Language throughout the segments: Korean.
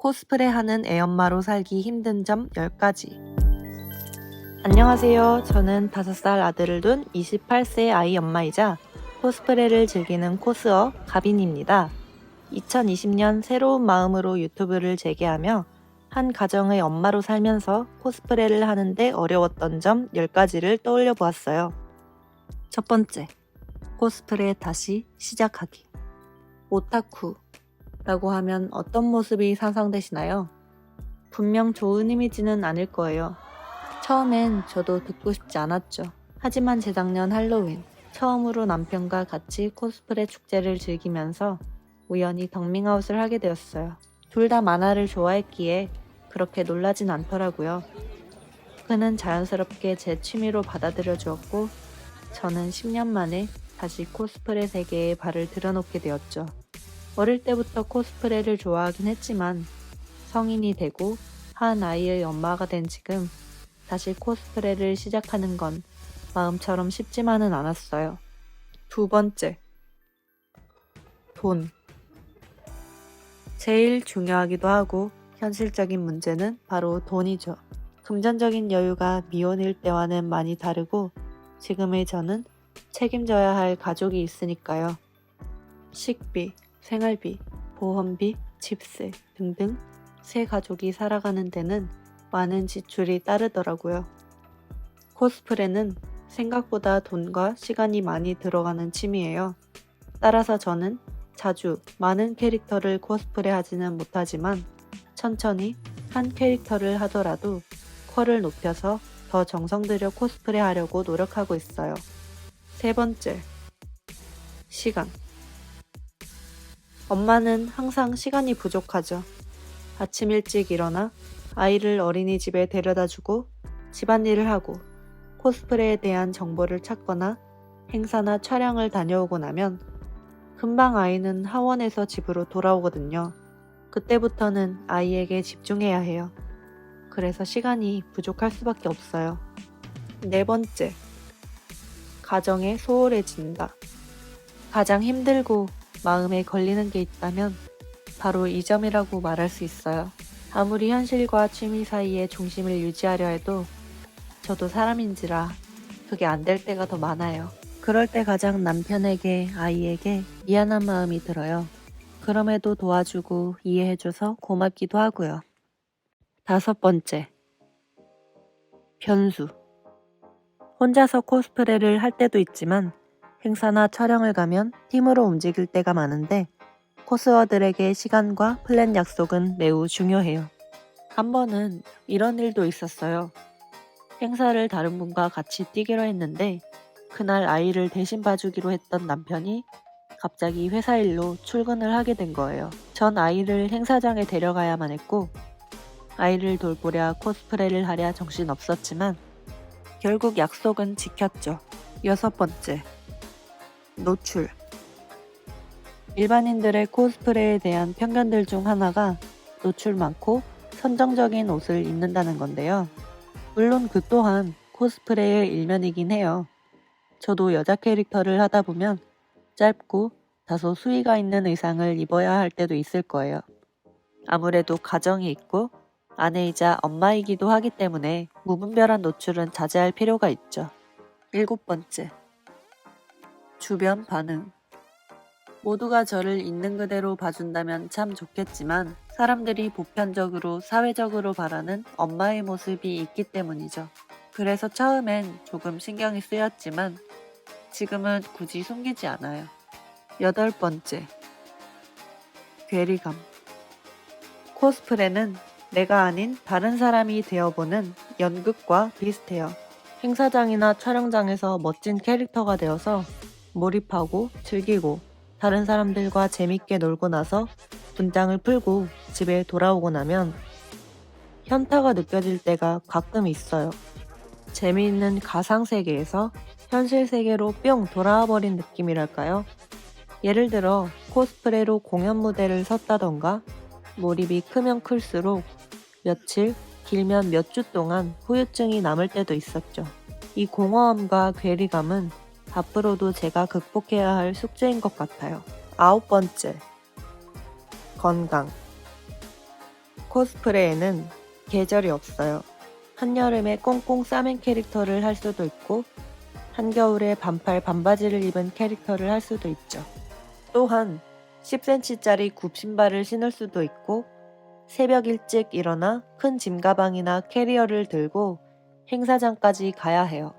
코스프레하는 애엄마로 살기 힘든 점 10가지. 안녕하세요. 저는 5살 아들을 둔 28세 아이 엄마이자 코스프레를 즐기는 코스어 가빈입니다. 2020년 새로운 마음으로 유튜브를 재개하며 한 가정의 엄마로 살면서 코스프레를 하는데 어려웠던 점 10가지를 떠올려 보았어요. 첫 번째, 코스프레 다시 시작하기. 오타쿠 라고 하면 어떤 모습이 상상되시나요? 분명 좋은 이미지는 아닐 거예요. 처음엔 저도 듣고 싶지 않았죠. 하지만 재작년 할로윈, 처음으로 남편과 같이 코스프레 축제를 즐기면서 우연히 덕밍아웃을 하게 되었어요. 둘 다 만화를 좋아했기에 그렇게 놀라진 않더라고요. 그는 자연스럽게 제 취미로 받아들여 주었고, 저는 10년 만에 다시 코스프레 세계에 발을 들여놓게 되었죠. 어릴 때부터 코스프레를 좋아하긴 했지만 성인이 되고 한 아이의 엄마가 된 지금 다시 코스프레를 시작하는 건 마음처럼 쉽지만은 않았어요. 두 번째, 돈. 제일 중요하기도 하고 현실적인 문제는 바로 돈이죠. 금전적인 여유가 미혼일 때와는 많이 다르고 지금의 저는 책임져야 할 가족이 있으니까요. 식비, 생활비, 보험비, 집세 등등 세 가족이 살아가는 데는 많은 지출이 따르더라고요. 코스프레는 생각보다 돈과 시간이 많이 들어가는 취미예요. 따라서 저는 자주 많은 캐릭터를 코스프레 하지는 못하지만 천천히 한 캐릭터를 하더라도 퀄을 높여서 더 정성 들여 코스프레 하려고 노력하고 있어요. 세 번째, 시간. 엄마는 항상 시간이 부족하죠. 아침 일찍 일어나 아이를 어린이집에 데려다주고 집안일을 하고 코스프레에 대한 정보를 찾거나 행사나 촬영을 다녀오고 나면 금방 아이는 하원에서 집으로 돌아오거든요. 그때부터는 아이에게 집중해야 해요. 그래서 시간이 부족할 수밖에 없어요. 네 번째, 가정에 소홀해진다. 가장 힘들고 마음에 걸리는 게 있다면 바로 이 점이라고 말할 수 있어요. 아무리 현실과 취미 사이에 중심을 유지하려 해도 저도 사람인지라 그게 안 될 때가 더 많아요. 그럴 때 가장 남편에게, 아이에게 미안한 마음이 들어요. 그럼에도 도와주고 이해해줘서 고맙기도 하고요. 다섯 번째, 변수. 혼자서 코스프레를 할 때도 있지만 행사나 촬영을 가면 팀으로 움직일 때가 많은데 코스어들에게 시간과 플랜 약속은 매우 중요해요. 한 번은 이런 일도 있었어요. 행사를 다른 분과 같이 뛰기로 했는데 그날 아이를 대신 봐주기로 했던 남편이 갑자기 회사 일로 출근을 하게 된 거예요. 전 아이를 행사장에 데려가야만 했고 아이를 돌보랴 코스프레를 하랴 정신 없었지만 결국 약속은 지켰죠. 여섯 번째, 노출. 일반인들의 코스프레에 대한 편견들 중 하나가 노출 많고 선정적인 옷을 입는다는 건데요. 물론 그 또한 코스프레의 일면이긴 해요. 저도 여자 캐릭터를 하다 보면 짧고 다소 수위가 있는 의상을 입어야 할 때도 있을 거예요. 아무래도 가정이 있고 아내이자 엄마이기도 하기 때문에 무분별한 노출은 자제할 필요가 있죠. 일곱 번째, 주변 반응. 모두가 저를 있는 그대로 봐준다면 참 좋겠지만 사람들이 보편적으로 사회적으로 바라는 엄마의 모습이 있기 때문이죠. 그래서 처음엔 조금 신경이 쓰였지만 지금은 굳이 숨기지 않아요. 여덟 번째, 괴리감. 코스프레는 내가 아닌 다른 사람이 되어보는 연극과 비슷해요. 행사장이나 촬영장에서 멋진 캐릭터가 되어서 몰입하고 즐기고 다른 사람들과 재밌게 놀고 나서 분장을 풀고 집에 돌아오고 나면 현타가 느껴질 때가 가끔 있어요. 재미있는 가상세계에서 현실 세계로 뿅 돌아와 버린 느낌이랄까요? 예를 들어 코스프레로 공연 무대를 섰다던가 몰입이 크면 클수록 며칠, 길면 몇 주 동안 후유증이 남을 때도 있었죠. 이 공허함과 괴리감은 앞으로도 제가 극복해야 할 숙제인 것 같아요. 아홉 번째, 건강. 코스프레에는 계절이 없어요. 한여름에 꽁꽁 싸맨 캐릭터를 할 수도 있고 한겨울에 반팔 반바지를 입은 캐릭터를 할 수도 있죠. 또한 10cm짜리 굽신발을 신을 수도 있고 새벽 일찍 일어나 큰 짐가방이나 캐리어를 들고 행사장까지 가야 해요.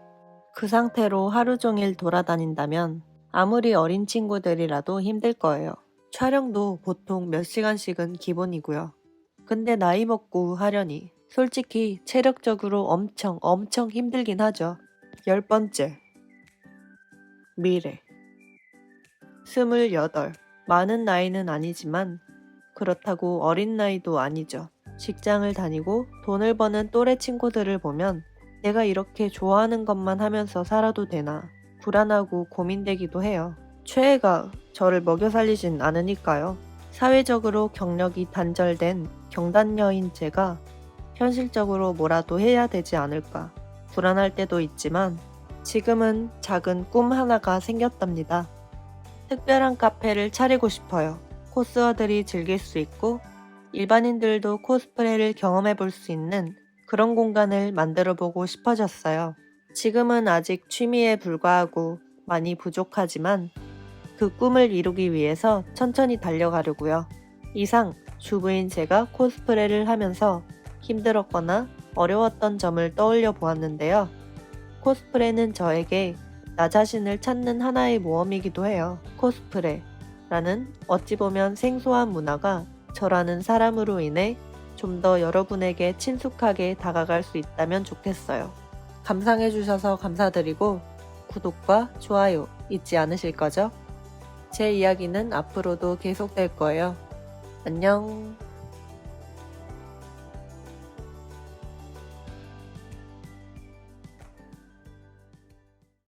그 상태로 하루 종일 돌아다닌다면 아무리 어린 친구들이라도 힘들 거예요. 촬영도 보통 몇 시간씩은 기본이고요. 근데 나이 먹고 하려니 솔직히 체력적으로 엄청 힘들긴 하죠. 10번째. 미래. 28. 많은 나이는 아니지만 그렇다고 어린 나이도 아니죠. 직장을 다니고 돈을 버는 또래 친구들을 보면 내가 이렇게 좋아하는 것만 하면서 살아도 되나 불안하고 고민되기도 해요. 최애가 저를 먹여 살리진 않으니까요. 사회적으로 경력이 단절된 경단녀인 제가 현실적으로 뭐라도 해야 되지 않을까 불안할 때도 있지만 지금은 작은 꿈 하나가 생겼답니다. 특별한 카페를 차리고 싶어요. 코스어들이 즐길 수 있고 일반인들도 코스프레를 경험해 볼 수 있는 그런 공간을 만들어 보고 싶어졌어요. 지금은 아직 취미에 불과하고 많이 부족하지만 그 꿈을 이루기 위해서 천천히 달려가려고요. 이상 주부인 제가 코스프레를 하면서 힘들었거나 어려웠던 점을 떠올려 보았는데요. 코스프레는 저에게 나 자신을 찾는 하나의 모험이기도 해요. 코스프레라는 어찌 보면 생소한 문화가 저라는 사람으로 인해 좀 더 여러분에게 친숙하게 다가갈 수 있다면 좋겠어요. 감상해주셔서 감사드리고 구독과 좋아요 잊지 않으실 거죠? 제 이야기는 앞으로도 계속될 거예요. 안녕.